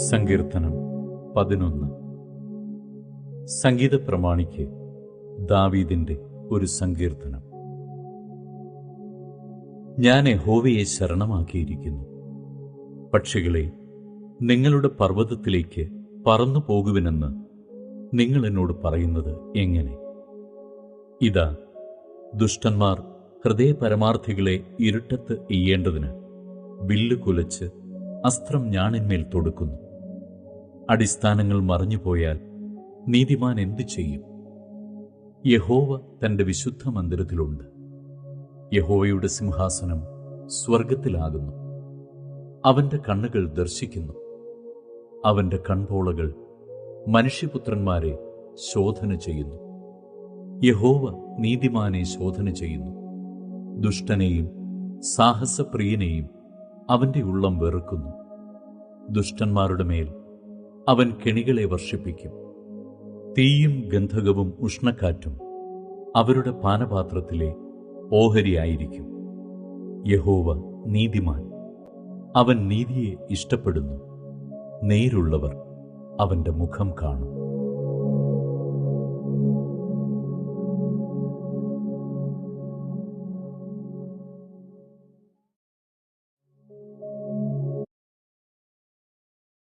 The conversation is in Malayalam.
സങ്കീർത്തനം 11. സംഗീത പ്രമാണിക്ക് ദാവീദിന്റെ ഒരു സങ്കീർത്തനം. ഞാൻ യഹോവയെ ശരണമാക്കിയിരിക്കുന്നു. പക്ഷികളെ, നിങ്ങളുടെ പർവ്വതത്തിലേക്ക് പറന്നു പോകുവിനെന്ന് നിങ്ങൾ എന്നോട് പറയുന്നത് എങ്ങനെ? ഇതാ, ദുഷ്ടന്മാർ ഹൃദയപരമാർത്ഥികളെ ഇരുട്ടത്ത് എയ്യേണ്ടതിന് വില്ല് കുലച്ച് അസ്ത്രം ഞാണിന്മേൽ തൊടുക്കുന്നു. അടിസ്ഥാനങ്ങൾ മറഞ്ഞുപോയാൽ നീതിമാൻ എന്തു ചെയ്യും? യഹോവ തന്റെ വിശുദ്ധ മന്ദിരത്തിലുണ്ട്. യഹോവയുടെ സിംഹാസനം സ്വർഗത്തിലാകുന്നു. അവന്റെ കണ്ണുകൾ ദർശിക്കുന്നു. അവന്റെ കൺപോളകൾ മനുഷ്യപുത്രന്മാരെ ശോധന ചെയ്യുന്നു. യഹോവ നീതിമാനെ ശോധന ചെയ്യുന്നു. ദുഷ്ടനെയും സാഹസപ്രിയനെയും അവന്റെ ഉള്ളം വെറുക്കുന്നു. ദുഷ്ടന്മാരുടെ മേൽ അവൻ കെണികളെ വർഷിപ്പിക്കും. തീയും ഗന്ധകവും ഉഷ്ണക്കാറ്റും അവരുടെ പാനപാത്രത്തിലെ ഓഹരിയായിരിക്കും. യഹോവ നീതിമാൻ, അവൻ നീതിയെ ഇഷ്ടപ്പെടുന്നു. നേരുള്ളവർ അവന്റെ മുഖം കാണും.